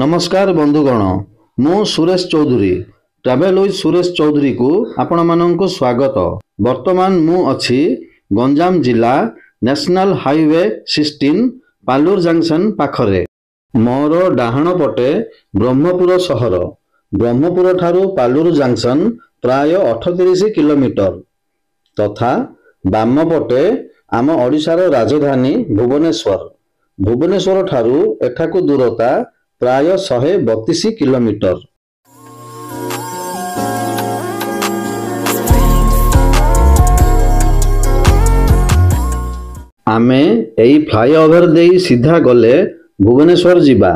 नमस्कार बंधुगण मु सुरेश चौधरी ट्रैवल विथ सुरेश चौधरी को आपण मानक स्वागत। वर्तमान मु अछि गंजाम जिला नेशनल हाईवे 16 पालूर जंक्शन पाखरे। मोर डाहाण पटे ब्रह्मपुर सहर। ब्रह्मपुर ठारू पालूर जंक्शन प्राय 38 किलोमीटर तथा बाम पटे आम ओडिशार राजधानी भुवनेश्वर। भुवनेश्वर ठारू एठाकू दूरता प्राय 132 किलोमीटर। आमे एई फ्लाईओवर देई सीधा गले भुवनेश्वर जिबा।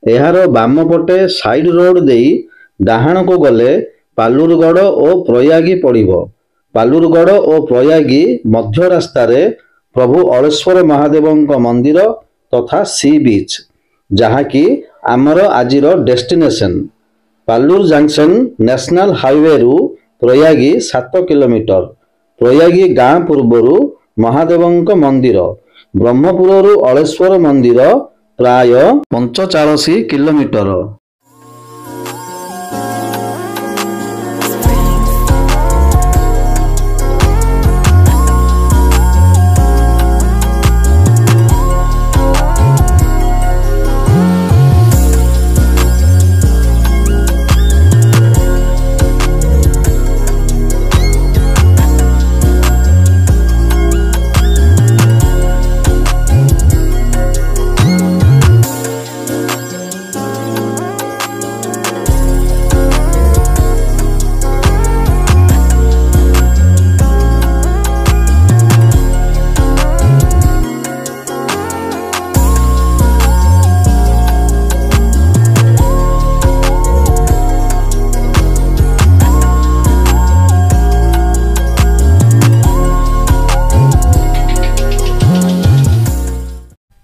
एहार बाम पटे साइड रोड देई डाहाण को गले पालूरगढ़ और प्रयागी पड़िबो। पालूरगढ़ और प्रयागी मध्य रास्तारे प्रभु अलेश्वर महादेवंक मंदिर तथा सी बीच जहाँकि आमर आजिर डेस्टिनेशन। पालूर जंक्शन नेशनल हाईवे रु प्रयागी 7 किलोमीटर। प्रयागी गाँ पूर्वरु महादेवंक मंदिर ब्रह्मपुर अलेश्वर मंदिर प्राय 45 किलोमीटर।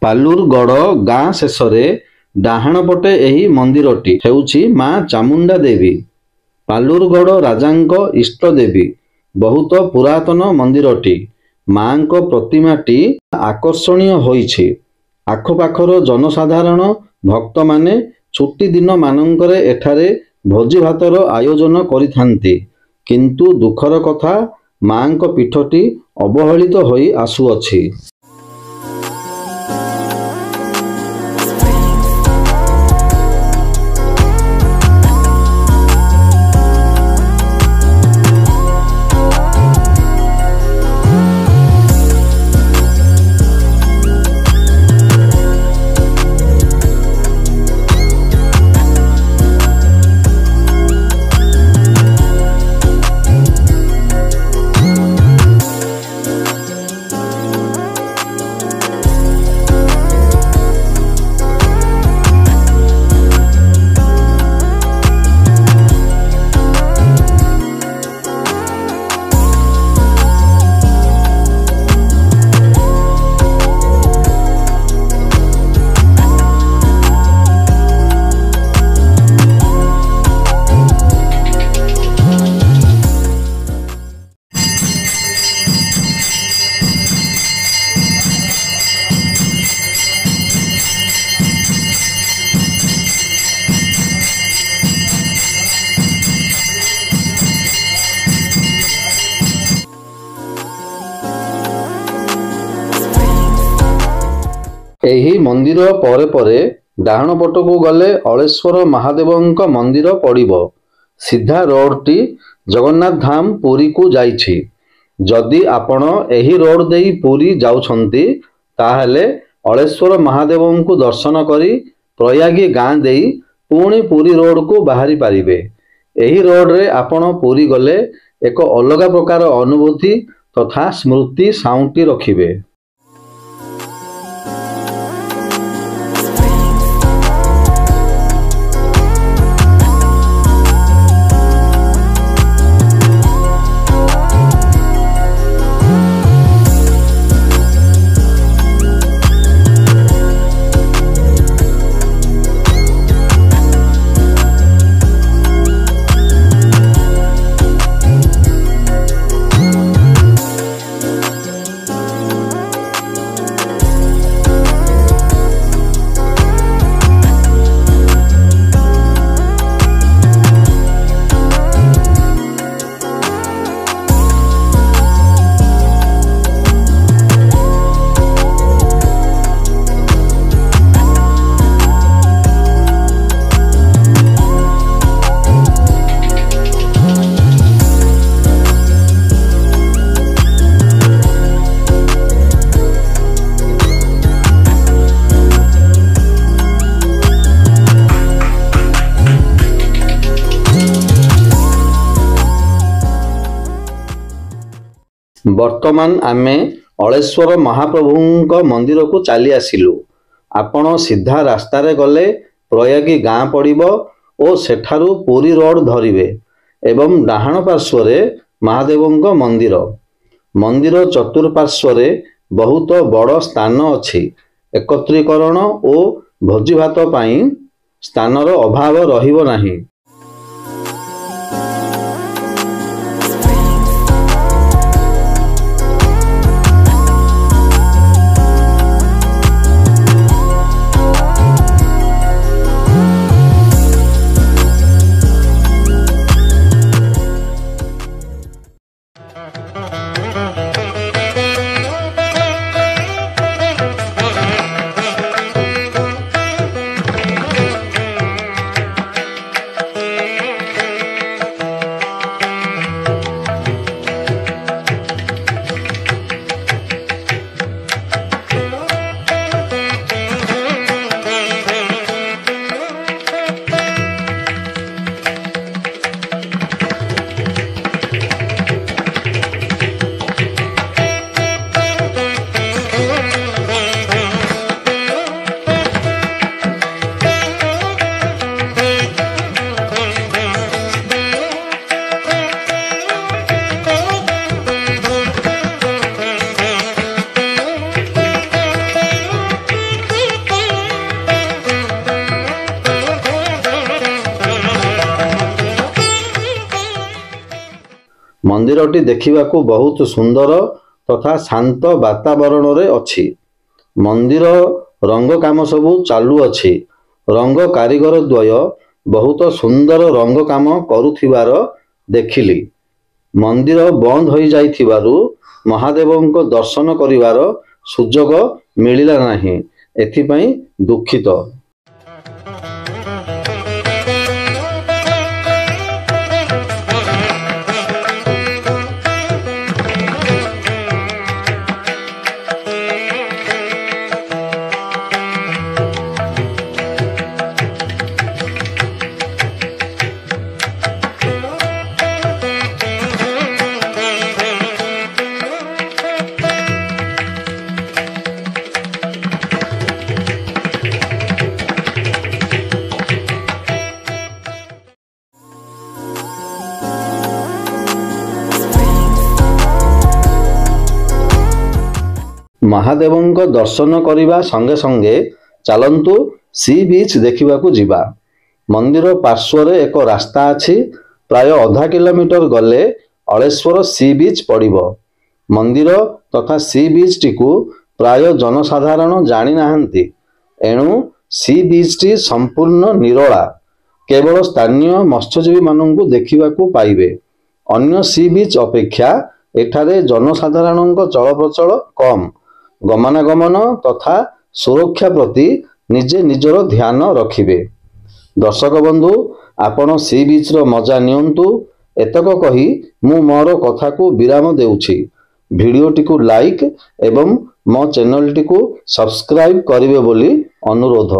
पालूरगढ़ गाँ शेषरे डाहाण पटे एही मंदिरटी हेउछि माँ चामुंडा देवी। पालूरगढ़ राजांक इष्ट देवी। बहुत पुरातन मंदिरटी। माँक प्रतिमाटी आकर्षणीय होइछि। आखपाखर जनसाधारण भक्त माने छुट्टी दिन मानंकरे एठारे भोजी भातर आयोजन करिथांती। किंतु दुखर कथा माँक पीठटी अवहेलित होई आसुअछि। एही मंदिर परे परे डाहाण पटकू गले अलेश्वर महादेवंक मंदिर पड़िबो। सीधा रोडटी जगन्नाथ धाम पुरी को जाइछि। जदि आपण एही रोड देई पुरी जाउछंती ताहले अलेश्वर महादेवंकु दर्शन करी प्रयागी गाँ देई पुणी पुरी रोड को बाहरी पारिबे। एही रोड रे आपण पुरी गले एक अलग प्रकार अनुभूति तथा स्मृति साउंटी रखिबे। ବର୍ତ୍ତମାନ ଆମେ ଅଳେଶ୍ୱର ମହାପ୍ରଭୁଙ୍କ ମନ୍ଦିରକୁ ଚାଲି ଆସିଲୁ। ଆପଣ ସିଧା ରାସ୍ତାରେ ଗଲେ ପ୍ରୟାଗୀ ଗାଁ ପଡ଼ିବ ଓ ସେଠାରୁ ପୁରୀ ରୋଡ଼ ଧରିବେ ଏବଂ ଡାହାଣ ପାର୍ଶ୍ୱରେ ମହାଦେବଙ୍କ ମନ୍ଦିର। ମନ୍ଦିର ଚତୁଃପାର୍ଶ୍ୱରେ ବହୁତ ବଡ଼ ସ୍ଥାନ ଅଛି। ଏକତ୍ରୀକରଣ ଓ ଭୋଜିଭାତ ପାଇଁ ସ୍ଥାନର ଅଭାବ ରହିବ ନାହିଁ। ମନ୍ଦିରଟି ଦେଖିବାକୁ ବହୁତ ସୁନ୍ଦର ତଥା ଶାନ୍ତ ବାତାବରଣରେ ଅଛି। ମନ୍ଦିର ରଙ୍ଗ କାମ ସବୁ ଚାଲୁଅଛି। ରଙ୍ଗ କାରିଗର ଦ୍ୱୟ ବହୁତ ସୁନ୍ଦର ରଙ୍ଗ କାମ କରୁଥିବାର ଦେଖିଲି। ମନ୍ଦିର ବନ୍ଦ ହୋଇଯାଇଥିବାରୁ ମହାଦେବଙ୍କ ଦର୍ଶନ କରିବାର ସୁଯୋଗ ମିଳିଲା ନାହିଁ। ଏଥିପାଇଁ ଦୁଃଖିତ। ମହାଦେବଙ୍କ ଦର୍ଶନ କରିବା ସଙ୍ଗେ ସଙ୍ଗେ ଚାଲନ୍ତୁ ସି ବିଚ୍ ଦେଖିବାକୁ ଯିବା। ମନ୍ଦିର ପାର୍ଶ୍ୱରେ ଏକ ରାସ୍ତା ଅଛି। ପ୍ରାୟ ଅଧା କିଲୋମିଟର ଗଲେ ଅଳେଶ୍ୱର ସି ବିଚ୍ ପଡ଼ିବ। ମନ୍ଦିର ତଥା ସି ବିଚ୍ଟିକୁ ପ୍ରାୟ ଜନସାଧାରଣ ଜାଣିନାହାନ୍ତି। ଏଣୁ ସି ବିଚ୍ଟି ସମ୍ପୂର୍ଣ୍ଣ ନିରୋଳା। କେବଳ ସ୍ଥାନୀୟ ମତ୍ସ୍ୟଜୀବୀମାନଙ୍କୁ ଦେଖିବାକୁ ପାଇବେ। ଅନ୍ୟ ସି ବିଚ୍ ଅପେକ୍ଷା ଏଠାରେ ଜନସାଧାରଣଙ୍କ ଚଳପ୍ରଚଳ କମ୍। ଗମନାଗମନ ତଥା ସୁରକ୍ଷା ପ୍ରତି ନିଜେ ନିଜର ଧ୍ୟାନ ରଖିବେ। ଦର୍ଶକ ବନ୍ଧୁ, ଆପଣ ସି ବିଚ୍ର ମଜା ନିଅନ୍ତୁ। ଏତକ କହି ମୁଁ ମୋର କଥାକୁ ବିରାମ ଦେଉଛି। ଭିଡ଼ିଓଟିକୁ ଲାଇକ୍ ଏବଂ ମୋ ଚ୍ୟାନେଲଟିକୁ ସବସ୍କ୍ରାଇବ୍ କରିବେ ବୋଲି ଅନୁରୋଧ।